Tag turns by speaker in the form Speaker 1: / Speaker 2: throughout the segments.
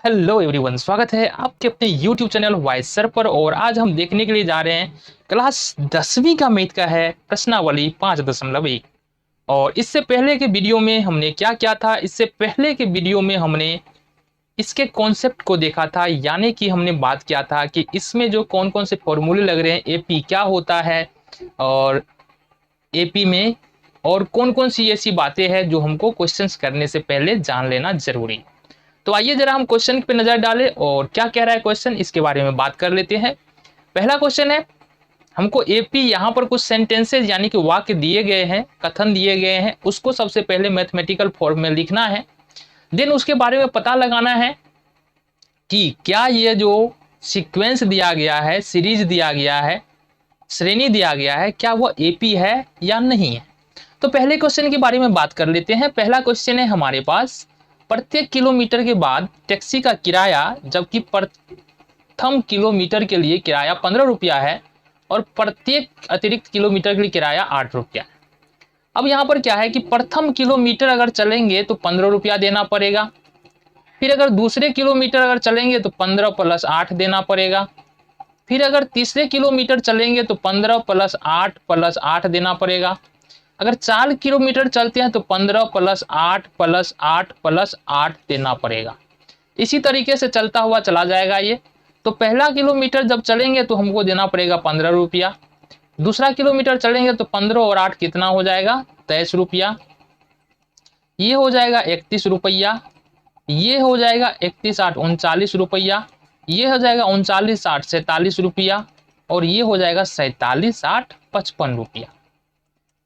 Speaker 1: Hello everyone, स्वागत है आपके अपने YouTube चैनल वाइस सर पर। और आज हम देखने के लिए जा रहे हैं क्लास 10वीं का मैथ का है प्रश्नावली 5.1। और इससे पहले के वीडियो में हमने क्या किया था, इससे पहले के वीडियो में हमने इसके कॉन्सेप्ट को देखा था, यानी कि हमने बात किया था कि इसमें जो कौन कौन से फॉर्मूले लग रहे हैं, एपी क्या होता है और एपी में और कौन कौन सी ऐसी बातें हैं जो हमको क्वेश्चंस करने से पहले जान लेना जरूरी। तो आइए जरा हम क्वेश्चन पे नजर डालें और क्या कह रहा है क्वेश्चन, इसके बारे में बात कर लेते हैं। पहला क्वेश्चन है, हमको एपी यहाँ पर कुछ सेंटेंसेस यानी कि वाक्य दिए गए हैं, कथन दिए गए हैं, उसको सबसे पहले मैथमेटिकल फॉर्म में लिखना है। देन उसके बारे में पता लगाना है कि क्या ये जो सीक्वेंस दिया गया है, सीरीज दिया गया है, श्रेणी दिया गया है, क्या वो एपी है या नहीं है। तो पहले क्वेश्चन के बारे में बात कर लेते हैं। पहला क्वेश्चन है हमारे पास, प्रत्येक किलोमीटर के बाद टैक्सी का किराया, जबकि प्रथम किलोमीटर के लिए किराया 15 रुपया है और प्रत्येक अतिरिक्त किलोमीटर के लिए किराया 8 रुपया है। अब यहाँ पर क्या है कि प्रथम किलोमीटर अगर चलेंगे तो 15 रुपया देना पड़ेगा, फिर अगर दूसरे किलोमीटर अगर चलेंगे तो 15 + 8 देना पड़ेगा, फिर अगर तीसरे किलोमीटर चलेंगे तो 15 + 8 + 8 देना पड़ेगा, अगर 4 किलोमीटर चलते हैं तो 15 + 8 + 8 + 8 देना पड़ेगा। इसी तरीके से चलता हुआ चला जाएगा ये। तो पहला किलोमीटर जब चलेंगे तो हमको देना पड़ेगा 15 रुपया, दूसरा किलोमीटर चलेंगे तो 15 और 8 कितना हो जाएगा, 23 रुपया, ये हो जाएगा 31 रुपया, ये हो जाएगा 31 8 39 रुपया, ये हो जाएगा 39 8 47 रुपया और ये हो जाएगा 47 8 55 रुपया।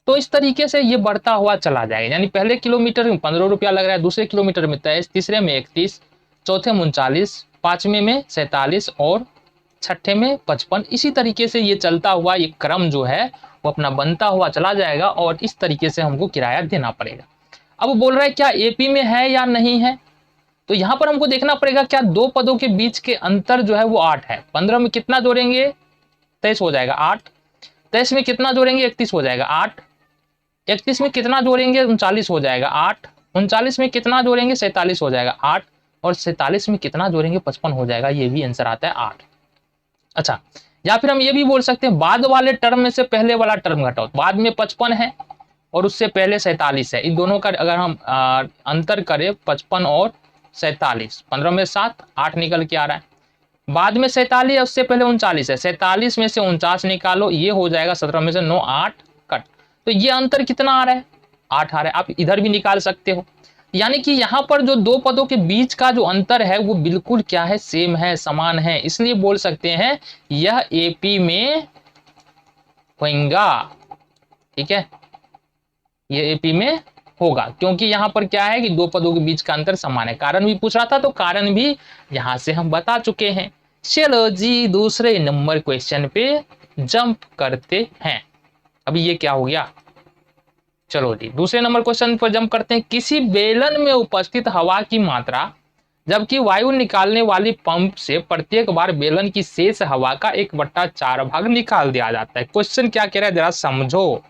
Speaker 1: तो इस तरीके से ये बढ़ता हुआ चला जाएगा, यानी पहले किलोमीटर में 15 रुपया लग रहा है, दूसरे किलोमीटर में 23, तीसरे में 31, चौथे में 39, पांचवें में 47 और छठे में 55। इसी तरीके से ये चलता हुआ ये क्रम जो है वो अपना बनता हुआ चला जाएगा और इस तरीके से हमको किराया देना पड़ेगा। अब बोल रहा है क्या एपी में है या नहीं है, तो यहाँ पर हमको देखना पड़ेगा क्या दो पदों के बीच के अंतर जो है वो 8 है। 15 में कितना जोड़ेंगे, 23 हो जाएगा 8, 23 में कितना जोड़ेंगे, 31 हो जाएगा 8, 31 में कितना जोड़ेंगे, 39 हो जाएगा 8, 39 में कितना जोड़ेंगे, 47 हो जाएगा 8 और 47 में कितना जोड़ेंगे, 55 हो जाएगा। ये भी आंसर आता है 8। अच्छा, या फिर हम ये भी बोल सकते हैं बाद वाले टर्म में से पहले वाला टर्म घटाओ। बाद में 55 है और उससे पहले 47 है, इन दोनों का अगर हम अंतर करें 55 और 47, 15 में 7 8 निकल के आ रहा है, बाद में 47 है उससे पहले 39 है, 47 में से 49 निकालो, ये हो जाएगा 17 में से 9 8 कट। तो ये अंतर कितना आ रहा है, 8 आ रहा है। आप इधर भी निकाल सकते हो, यानी कि यहाँ पर जो दो पदों के बीच का जो अंतर है वो बिल्कुल क्या है, सेम है, समान है, इसलिए बोल सकते हैं यह एपी में होगा। ठीक है, ये एपी में होगा क्योंकि यहाँ पर क्या है कि दो पदों के बीच का अंतर समान है। कारण भी पूछ रहा था तो कारण भी यहाँ से हम बता चुके हैं। चलो जी दूसरे नंबर क्वेश्चन पे जंप करते हैं। अभी ये क्या हो गया, चलो जी दूसरे नंबर क्वेश्चन पर जंप करते हैं। किसी बेलन में उपस्थित हवा की मात्रा, जबकि वायु निकालने वाली पंप से प्रत्येक बार बेलन की शेष हवा का 1/4 भाग निकाल दिया जाता है। क्वेश्चन क्या कह रहा है, जरा समझो,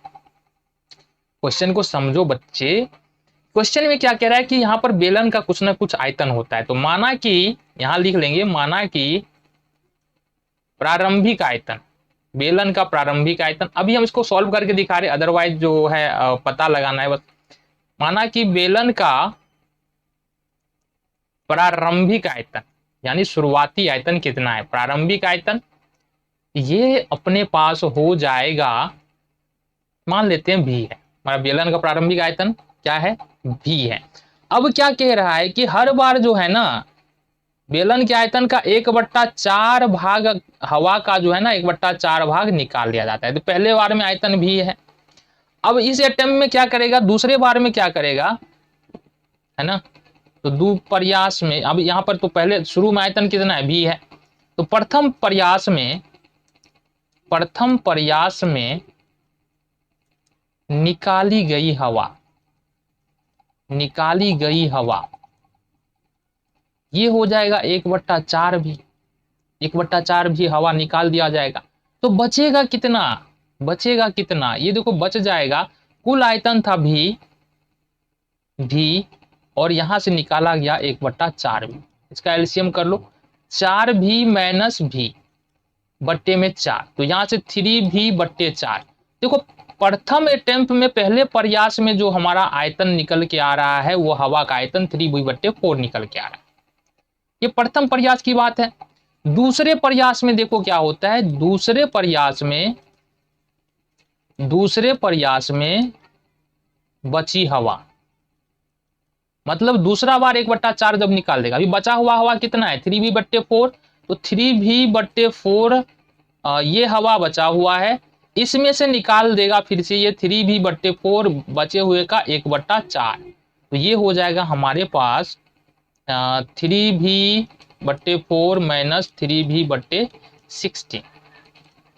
Speaker 1: क्वेश्चन को समझो बच्चे। क्वेश्चन में क्या कह रहा है कि यहाँ पर बेलन का कुछ ना कुछ आयतन होता है। तो माना कि यहां लिख लेंगे, माना कि प्रारंभिक आयतन, बेलन का प्रारंभिक आयतन। अभी हम इसको सॉल्व करके दिखा रहे, अदरवाइज जो है पता लगाना है बस। माना कि बेलन का प्रारंभिक आयतन यानी शुरुआती आयतन कितना है, प्रारंभिक आयतन ये अपने पास हो जाएगा, मान लेते हैं भी है, हमारा बेलन का प्रारंभिक आयतन क्या है, भी है। अब क्या कह रहा है कि हर बार जो है ना बेलन के आयतन का 1/4 भाग हवा का जो है ना 1/4 भाग निकाल लिया जाता है। तो पहले बार में आयतन भी है, अब इस अटेम्प्ट में क्या करेगा, दूसरे बार में क्या करेगा, है ना, तो दो प्रयास में, अब यहाँ पर तो पहले शुरू में आयतन कितना है, भी है, तो प्रथम प्रयास में निकाली गई हवा ये हो जाएगा 1/4 भी, 1/4 भी हवा निकाल दिया जाएगा। तो बचेगा कितना, ये देखो बच जाएगा, कुल आयतन था भी और यहां से निकाला गया 1/4 भी, इसका एलसीएम कर लो, 4v माइनस भी बट्टे में 4, तो यहाँ से 3v बट्टे 4। देखो प्रथम अटेम्प्ट में, पहले प्रयास में जो हमारा आयतन निकल के आ रहा है वो हवा का आयतन 3v बट्टे 4 निकल के आ रहा है। ये प्रथम प्रयास की बात है। दूसरे प्रयास में देखो क्या होता है, दूसरे प्रयास में बची हवा, मतलब दूसरा बार 1/4 जब निकाल देगा, अभी बचा हुआ हवा कितना है 3v बट्टे 4, तो 3v बट्टे 4 ये हवा बचा हुआ है, इसमें से निकाल देगा फिर से ये 3v बट्टे 4 बचे हुए का 1/4, तो ये हो जाएगा हमारे पास 3v बट्टे 4 माइनस 3v बट्टे 16,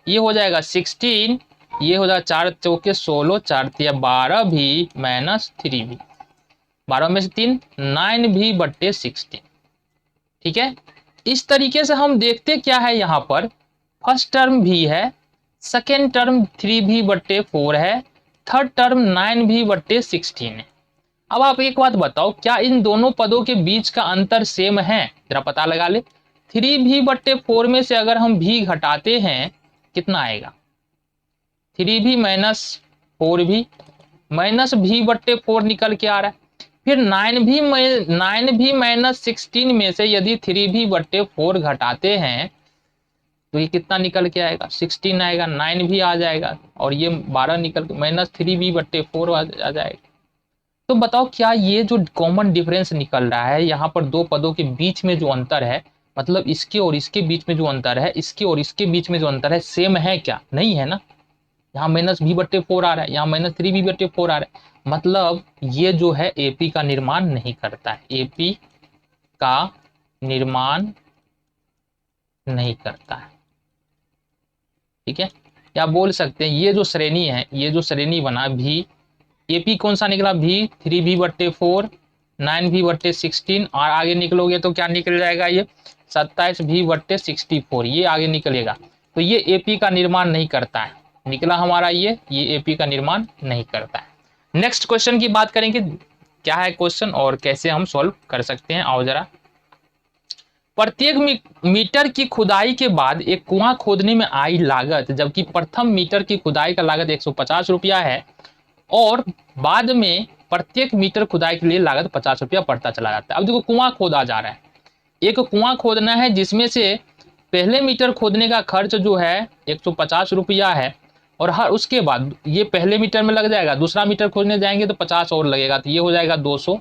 Speaker 1: ये हो जाएगा 16, ये हो जाएगा 4 चौके 16, 4 तिया 12v माइनस 3v, 12 में से 3 9v बट्टे 16। ठीक है, इस तरीके से हम देखते क्या है, यहाँ पर फर्स्ट टर्म v है, सेकेंड टर्म 3v बट्टे 4 है, थर्ड टर्म 9v बट्टे 16 है। अब आप एक बात बताओ, क्या इन दोनों पदों के बीच का अंतर सेम है? जरा पता लगा ले। 3v बट्टे 4 में से अगर हम v घटाते हैं कितना आएगा, 3v minus 4v minus v बट्टे 4 निकल के आ रहा है। फिर 9v माइनस 16 में से यदि 3v बट्टे 4 घटाते हैं तो ये कितना निकल के आएगा, 16 आएगा, 9v आ जाएगा और ये 12 निकल के माइनस 3v बट्टे 4 आ जाएगा। तो बताओ क्या ये जो कॉमन डिफरेंस निकल रहा है यहाँ पर दो पदों के बीच में जो अंतर है, मतलब इसके और इसके बीच में जो अंतर है, इसके और इसके बीच में जो अंतर है, सेम है क्या? नहीं है ना। यहाँ माइनस v बट्टे 4 आ रहा है, यहाँ माइनस 3v बट्टे 4 आ रहा है, मतलब ये जो है एपी का निर्माण नहीं करता है, एपी का निर्माण नहीं करता है। ठीक है, या बोल सकते हैं ये जो श्रेणी है, ये जो श्रेणी बना भी, एपी कौन सा निकला, भी 3v बट्टे 4 9v बट्टे 16 और आगे निकलोगे तो क्या निकल जाएगा, ये 27v बट्टे 64, ये आगे निकलेगा। तो ये एपी का निर्माण नहीं करता है, निकला हमारा ये एपी का निर्माण नहीं करता है। नेक्स्ट क्वेश्चन की बात करेंगे, क्या है क्वेश्चन और कैसे हम सॉल्व कर सकते हैं। आओ जरा, प्रत्येक मीटर की खुदाई के बाद एक कुआं खोदने में आई लागत, जबकि प्रथम मीटर की खुदाई का लागत 150 रुपया है और बाद में प्रत्येक मीटर खुदाई के लिए लागत 50 रुपया बढ़ता चला जाता है। अब देखो कुआं खोदा जा रहा है, एक कुआं खोदना है जिसमें से पहले मीटर खोदने का खर्च जो है 150 रुपया है और हर उसके बाद ये पहले मीटर में लग जाएगा, दूसरा मीटर खोदने जाएंगे तो 50 और लगेगा, तो ये हो जाएगा 200।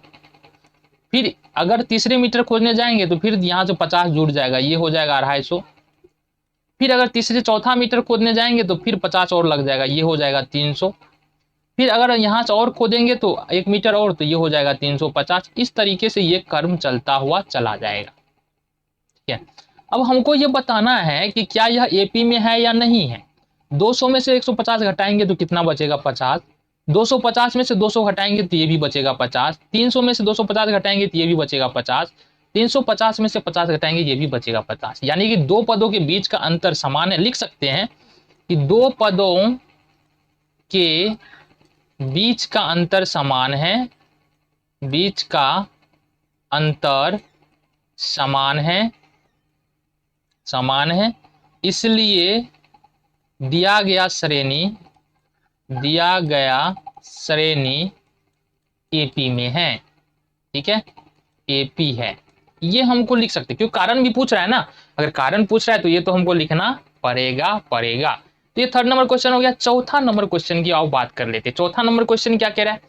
Speaker 1: फिर अगर तीसरे मीटर खोदने जाएंगे तो फिर यहाँ से 50 जुड़ जाएगा, ये हो जाएगा 250। फिर अगर तीसरे चौथा मीटर खोदने जाएंगे तो फिर 50 और लग जाएगा, ये हो जाएगा 300। फिर अगर यहाँ से और खोदेंगे तो 1 मीटर और, तो ये हो जाएगा 350। इस तरीके से ये क्रम चलता हुआ चला जाएगा। ठीक है, अब हमको ये बताना है कि क्या यह एपी में है या नहीं है। 200 में से 150 घटाएंगे तो कितना बचेगा, 50। 250 में से 200 घटाएंगे तो ये भी बचेगा 50। 300 में से 250 घटाएंगे तो ये भी बचेगा 50। 350 में से 50 घटाएंगे ये भी बचेगा 50। यानी कि दो पदों के बीच का अंतर समान है। लिख सकते हैं कि दो पदों के बीच का अंतर समान है, बीच का अंतर समान है, इसलिए दिया गया श्रेणी एपी में है। ठीक है, एपी है, ये हमको लिख सकते हैं क्योंकि कारण भी पूछ रहा है ना। अगर कारण पूछ रहा है तो ये तो हमको लिखना पड़ेगा। तो ये थर्ड नंबर क्वेश्चन हो गया। चौथा नंबर क्वेश्चन की आओ बात कर लेते हैं। चौथा नंबर क्वेश्चन क्या कह रहा है,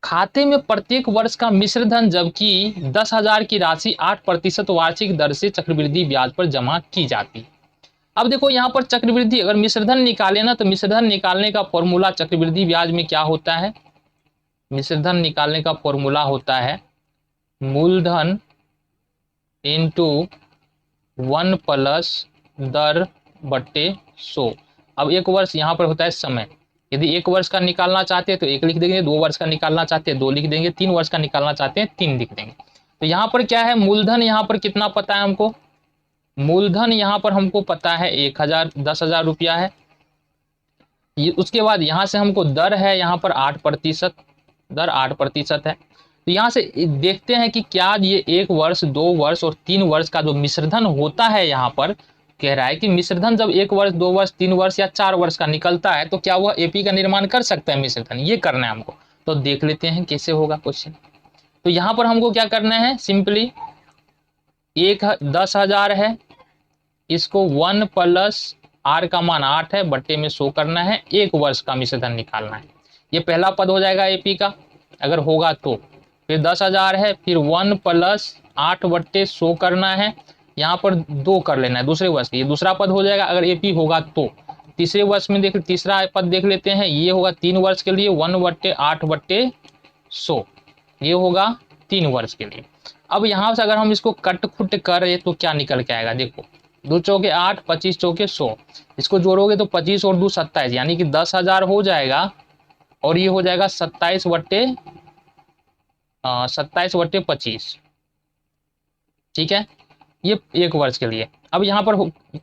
Speaker 1: खाते में प्रत्येक वर्ष का मिश्र धन जबकि 10,000 की राशि 8% वार्षिक दर से चक्रवृद्धि ब्याज पर जमा की जाती है। अब देखो यहाँ पर चक्रवृद्धि, अगर मिश्रधन निकाले ना तो मिश्रधन निकालने का फॉर्मूला चक्रवृद्धि ब्याज में क्या होता है, मिश्रधन निकालने का फॉर्मूला होता है मूलधन इंटू 1 प्लस दर बट्टे 100। अब एक वर्ष यहाँ पर होता है समय, यदि 1 वर्ष का निकालना चाहते हैं तो 1 लिख देंगे, 2 वर्ष का निकालना चाहते हैं 2 लिख देंगे, 3 वर्ष का निकालना चाहते हैं 3 लिख देंगे। तो यहाँ पर क्या है, मूलधन यहाँ पर कितना पता है हमको, मूलधन यहाँ पर हमको पता है 10,000 रुपया है। उसके बाद यहाँ से हमको दर है यहाँ पर 8%, दर 8% है। तो यहाँ से देखते हैं कि क्या ये 1 वर्ष 2 वर्ष और 3 वर्ष का जो मिश्रधन होता है, यहाँ पर कह रहा है कि मिश्रधन जब 1 वर्ष 2 वर्ष 3 वर्ष या 4 वर्ष का निकलता है तो क्या वह एपी का निर्माण कर सकता है मिश्रधन, ये करना है हमको। तो देख लेते हैं कैसे होगा क्वेश्चन। तो यहाँ पर हमको क्या करना है, सिंपली 10,000 है, इसको 1 प्लस आर का मान 8 है बट्टे में 100 करना है, 1 वर्ष का मिश्रधन निकालना है। ये पहला पद हो जाएगा एपी का अगर होगा तो। फिर 10,000 है, फिर 1 प्लस 8 बट्टे 100 करना है, यहाँ पर 2 कर लेना है दूसरे वर्ष की, ये दूसरा पद हो जाएगा अगर एपी होगा तो। तीसरे वर्ष में देख, तीसरा पद देख लेते हैं, ये होगा 3 वर्ष के लिए 1 बट्टे 8 बट्टे 100, ये होगा 3 वर्ष के लिए। अब यहाँ से अगर हम इसको कट खुट करें तो क्या निकल के आएगा, देखो 2 चौके 8, 25 चौके 100, इसको जोड़ोगे तो 25 और 2 27, यानी कि 10,000 हो जाएगा और ये हो जाएगा 27 बट्टे 25, ठीक है, ये 1 वर्ष के लिए। अब यहाँ पर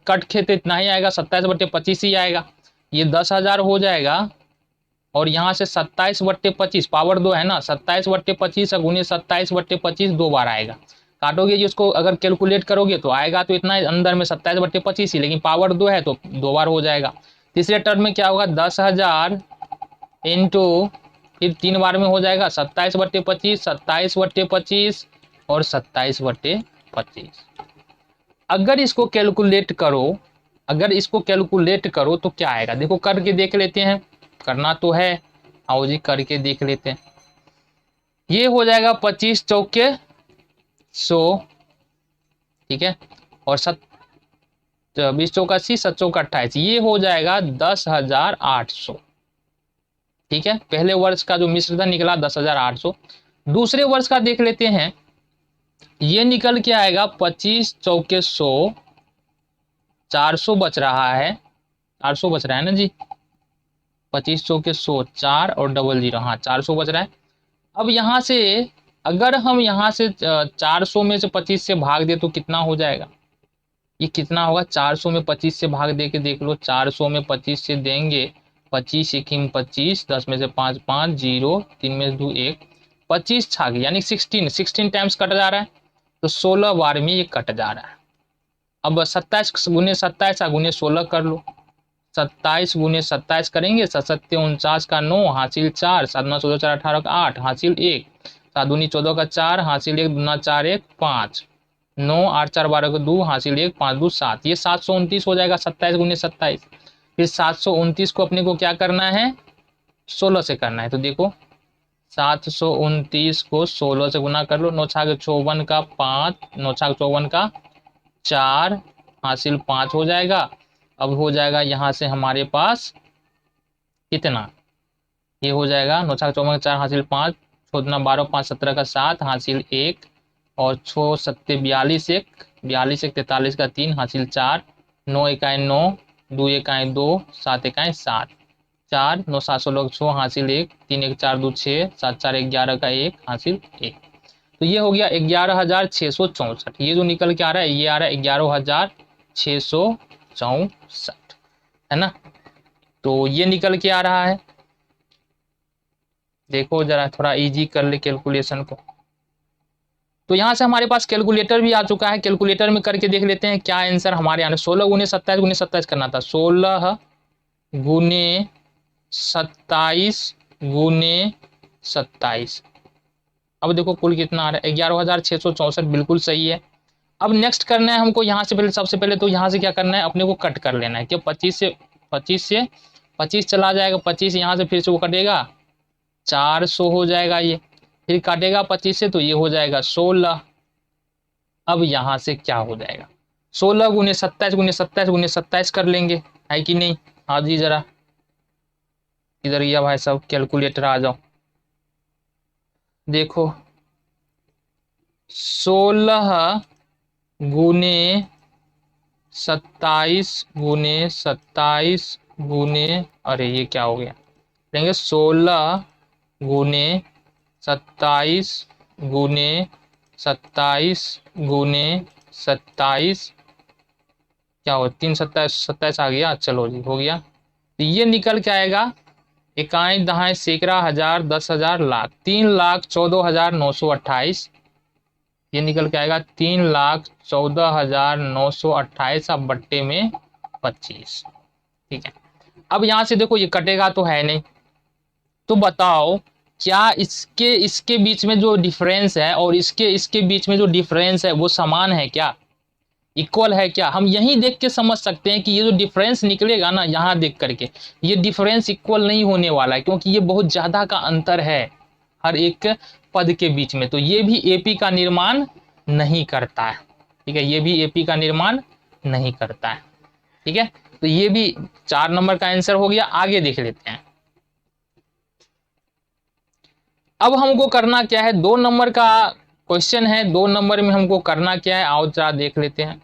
Speaker 1: कट खेत इतना ही आएगा, 27 बट्टे 25 ही आएगा, ये 10,000 हो जाएगा और यहाँ से 27 बट्टे 25 पावर 2 है ना, 27 बट्टे 25 गुने 27 बट्टे 25 2 बार आएगा, काटोगे जी उसको अगर कैलकुलेट करोगे तो आएगा तो इतना अंदर में 27 बट्टे 25 ही, लेकिन पावर 2 है तो 2 बार हो जाएगा। तीसरे टर्म में क्या होगा, 10,000 इंटू फिर 3 बार में हो जाएगा 27 बट्टे 25, 27 बट्टे 25 और 27 बट्टे 25। अगर इसको कैलकुलेट करो तो क्या आएगा, देखो करके देख लेते हैं, करना तो है, आओ जी करके देख लेते हैं। ये हो जाएगा 25 चौके 100, ठीक है, और 20 चौका 80, 7 चौका 28, ये हो जाएगा 10,800, ठीक है। पहले वर्ष का जो मिश्रधन निकला 10,800। दूसरे वर्ष का देख लेते हैं, ये निकल के आएगा 25 चौके 100, 400 बच रहा है, 400 बच रहा है ना जी, 25 चौके 100 4 और डबल 0, हाँ 400 बच रहा है। अब यहाँ से अगर हम यहाँ से 400 में से 25 से भाग दे तो कितना हो जाएगा, ये कितना होगा, 400 में 25 से भाग दे के देख लो, 400 में 25 से देंगे, 25 1 25, 10 में से 5 5 0, 3 में से 2 1, 25 छाग यानी 16 टाइम्स कट जा रहा है, तो 16 बार में ये कट जा रहा है। अब 27 गुने 27 गुने 16 कर लो, 27 गुने 27 करेंगे, 7 49 का 9 हासिल 4, 7 9 14 4 18 का 8 हासिल 1, 7 दूनी 14 का 4 हासिल 1, 2 4 1 5, 9 8 4 12 का 2 हासिल 1, 5 2 7, ये 729 हो जाएगा 27 गुने 27। फिर 729 को अपने को क्या करना है, 16 से करना है, तो देखो 729 को 16 से गुना कर लो, 9 छाग 54 का 5, 9 छाग 54 का 4 हासिल 5 हो जाएगा। अब हो जाएगा यहाँ से हमारे पास कितना, ये हो जाएगा 9 छाग 54 का 4 हासिल 5, 14 12 5 17 का 7 हासिल 1 और 6 7 42 1 42 1 43 का 3 हासिल 4, 9 इकाई 9, 2 इकाई 2, 7 इकाई 7, 4 9 7 16 6 हासिल 1, 3 1 4 2 6, 7 4 11 का 1 हासिल 1। तो ये हो गया 11,664, ये जो निकल के आ रहा है ये आ रहा है 11,664, है ना, तो ये निकल के आ रहा है। देखो जरा थोड़ा इजी कर ले कैलकुलेशन को। तो यहाँ से हमारे पास कैलकुलेटर भी आ चुका है, कैलकुलेटर में करके देख लेते हैं क्या आंसर हमारे यहाँ। 16 गुने 27 करना था, 16 गुने 27 गुने 27। अब देखो कुल कितना आ रहा है, 11,664, बिल्कुल सही है। अब नेक्स्ट करना है हमको, यहाँ से पहले सबसे पहले तो यहाँ से क्या करना है, अपने को कट कर लेना है कि 25 से 25 चला जाएगा, 25 यहाँ से फिर से वो कटेगा 400 हो जाएगा, ये फिर काटेगा 25 से तो ये हो जाएगा 16। अब यहाँ से क्या हो जाएगा, 16 गुने 27 गुने 27 गुने 27 कर लेंगे, है कि नहीं। हाँ जी जरा इधर गया भाई साहब, कैलकुलेटर आ जाओ। देखो 16 गुने 27 गुने 27 गुने, अरे ये क्या हो गया, लेंगे 16 गुने 27 गुने 27 गुने 27, क्या हो 3 27 27 आ गया, चलो जी हो गया। तो ये निकल के आएगा इकाई, दहाई, सैकड़ा, हजार, 10,000, लाख। 3,14,928 ये निकल के आएगा 3,14,928 अब बट्टे में 25। ठीक है, अब यहां से देखो ये कटेगा तो है नहीं, तो बताओ क्या इसके इसके बीच में जो डिफरेंस है और इसके इसके बीच में जो डिफरेंस है वो समान है क्या, इक्वल है क्या। हम यही देख के समझ सकते हैं कि ये जो डिफरेंस निकलेगा ना यहाँ देख करके, ये डिफरेंस इक्वल नहीं होने वाला है, क्योंकि ये बहुत ज्यादा का अंतर है हर एक पद के बीच में, तो ये भी एपी का निर्माण नहीं करता है। ठीक है, ये भी एपी का निर्माण नहीं करता है। ठीक है, तो ये भी 4 नंबर का आंसर हो गया। आगे देख लेते हैं। अब हमको करना क्या है, 2 नंबर का क्वेश्चन है। 2 नंबर में हमको करना क्या है, आओ जरा देख लेते हैं।